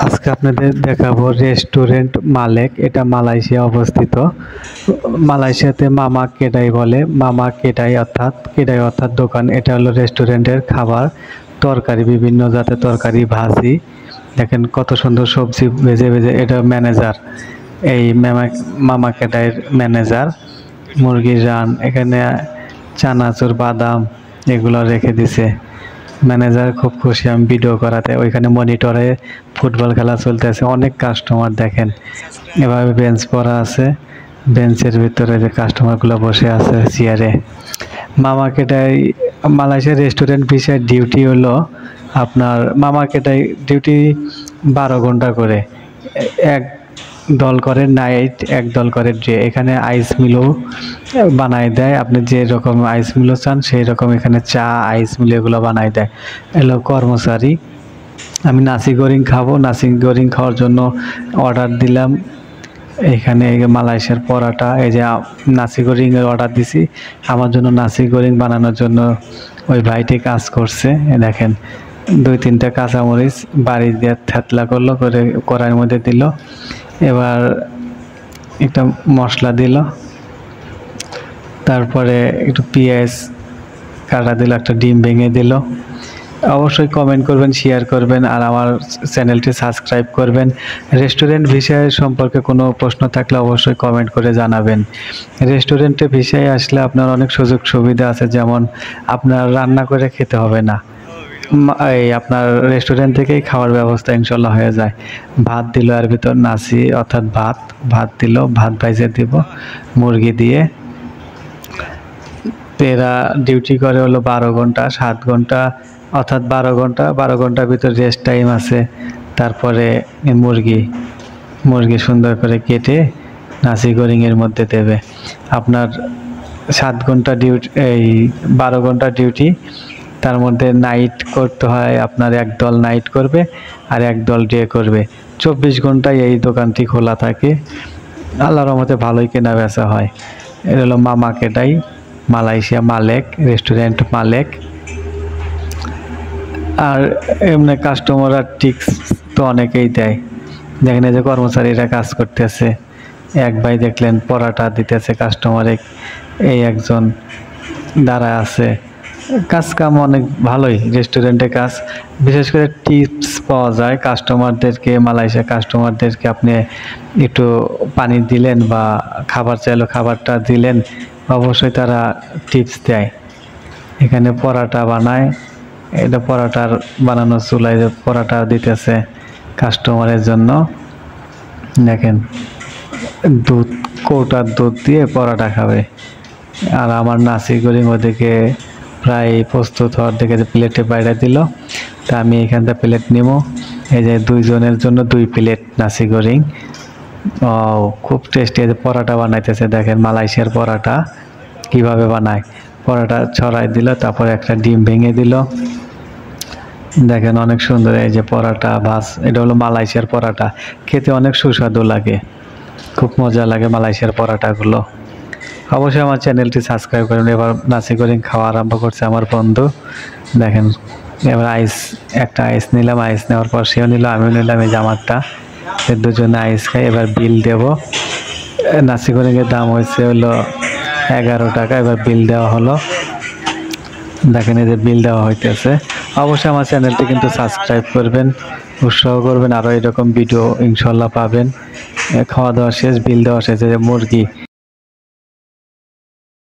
আজকে আপনাদের দেখাবো রেস্টুরেন্ট মালেক। এটা মালয়েশিয়া অবস্থিত। মালয়েশিয়াতে মামা কেডাই বলে, মামা কেডাই অর্থাৎ দোকান। এটা হলো রেস্টুরেন্টের খাবার, তরকারি, বিভিন্ন জাতের তরকারি, ভাজি। দেখেন কত সুন্দর সবজি ভেজে ভেজে। এটা ম্যানেজার, এই মামা কেডাইয়ের ম্যানেজার। মুরগির রান, এখানে চানাচুর, বাদাম এগুলো রেখে দিছে। ম্যানেজার খুব খুশি আমি ভিডিও করাতে। ওইখানে মনিটরে ফুটবল খেলা চলতেছে, অনেক কাস্টমার দেখেন। এভাবে বেঞ্চ পড়া আছে, বেঞ্চের ভিতরে যে কাস্টমারগুলো বসে আছে চেয়ারে। মামা কেটাই মালয়েশিয়ার রেস্টুরেন্ট ভিসার ডিউটি হলো আপনার, মামা কেটাই ডিউটি 12 ঘন্টা করে। এক দল করে নাইট, এক দল করে ডে। এখানে আইস মিলও বানায় দেয়, আপনি যে রকম আইস মিলও চান সেই রকম এখানে চা, আইস মিল এগুলো বানায় দেয়। এলো কর্মচারী। আমি নাসি গরিং খাবো, নাসি গরিং খাওয়ার জন্য অর্ডার দিলাম। এখানে মালয়েশিয়ার পরাটা, এই যে নাসি গরিং এর অর্ডার দিছি আমার জন্য। নাসি গরিং বানানোর জন্য ওই ভাইটি কাজ করছে। দেখেন 2-3টা কাঁচামরিচ বাড়ি দিয়ে থেতলা করলো, করে কড়াইয়ের মধ্যে দিল। এবার একটা মশলা দিল, তারপরে একটু পেঁয়াজ কাটা দিল, একটা ডিম ভেঙে দিল। অবশ্যই কমেন্ট করবেন, শেয়ার করবেন, আর আমার চ্যানেলটি সাবস্ক্রাইব করবেন। রেস্টুরেন্ট বিষয় সম্পর্কে কোনো প্রশ্ন থাকলে অবশ্যই কমেন্ট করে জানাবেন। রেস্টুরেন্টে বিষয়ে আসলে আপনার অনেক সুযোগ সুবিধা আছে, যেমন আপনার রান্না করে খেতে হবে না, এই আপনার রেস্টুরেন্ট থেকেই খাওয়ার ব্যবস্থা ইনশাল্লাহ হয়ে যায়। ভাত দিল, এর ভিতর নাসি অর্থাৎ ভাত দিল, ভাত ভাইজে দিব মুরগি দিয়ে। এরা ডিউটি করে হলো 12 ঘন্টা, 7 ঘন্টা অর্থাৎ 12 ঘন্টার ভিতর রেস্ট টাইম আছে। তারপরে মুরগি সুন্দর করে কেটে নাসি গোরিংয়ের মধ্যে দেবে। আপনার 7 ঘন্টা ডিউটি, এই 12 ঘন্টা ডিউটি, তার মধ্যে নাইট করতে হয়। আপনার একদল নাইট করবে আর একদল ডে করবে। 24 ঘন্টায় এই দোকানটি খোলা থাকে। আল্লাহর রহমতে ভালোই কেনা বেচা হয়। এটা হলো মামা কেডাই, মালয়েশিয়া মালেক, রেস্টুরেন্ট মালেক। আর এমনি কাস্টমাররা টিপস তো অনেকেই দেয়। দেখেন এই যে কর্মচারীরা কাজ করতেছে। এক ভাই দেখলেন পরাটা দিতেছে কাস্টমারে, এই একজন দাঁড়ায় আছে। কাজ কাম অনেক ভালোই রেস্টুরেন্টে কাজ। বিশেষ করে টিপস পাওয়া যায় কাস্টমারদেরকে। মালয়েশিয়া কাস্টমারদেরকে আপনি একটু পানি দিলেন বা খাবার চাইলো, খাবারটা দিলেন, অবশ্যই তারা টিপস দেয়। এখানে পরাটা বানায়, এটা পরাটার বানানো চুলায় যে পরাটা দিতেছে কাস্টমারের জন্য। দেখেন কৌটার দুধ দিয়ে পরাটা খাবে। আর আমার নাসি গরিং ওদিকে প্রায় প্রস্তুত হওয়ার দিকে, যে প্লেটে বাইরে দিল, তা আমি এখান থেকে প্লেট নিব। এই যে 2 জনের জন্য 2 প্লেট নাসি গরিং। ও খুব টেস্টি। এই যে পরাটা বানাইতেছে, দেখেন মালয়েশিয়ার পরাটা কিভাবে বানায়। পরাটা ছড়াই দিল, তারপরে একটা ডিম ভেঙে দিল। দেখেন অনেক সুন্দর। এই যে পরাটা ভাজ, এটা হলো মালয়েশিয়ার পরাটা। খেতে অনেক সুস্বাদু লাগে, খুব মজা লাগে মালয়েশিয়ার পরাটাগুলো। অবশ্যই আমার চ্যানেলটি সাবস্ক্রাইব করুন। এবার নাসি গরিং খাওয়া আরম্ভ করছে আমার বন্ধু। দেখেন এবার একটা আইস নিলাম, আইস নেওয়ার পর সেও নিল, আমিও নিলাম এই জামারটা। দুজনে আইস খাই। এবার বিল দেব। নাসি গরিংয়ের দাম হয়েছে হলো 11 টাকা। এবার বিল দেওয়া হলো। দেখেন এই যে বিল দেওয়া হইতেছে। অবশ্যই আমার চ্যানেলটি কিন্তু সাবস্ক্রাইব করবেন, উৎসাহ করবেন, আরও এরকম ভিডিও ইনশাল্লাহ পাবেন। খাওয়া দাওয়া শেষ, বিল দেওয়া শেষ। যে মুরগি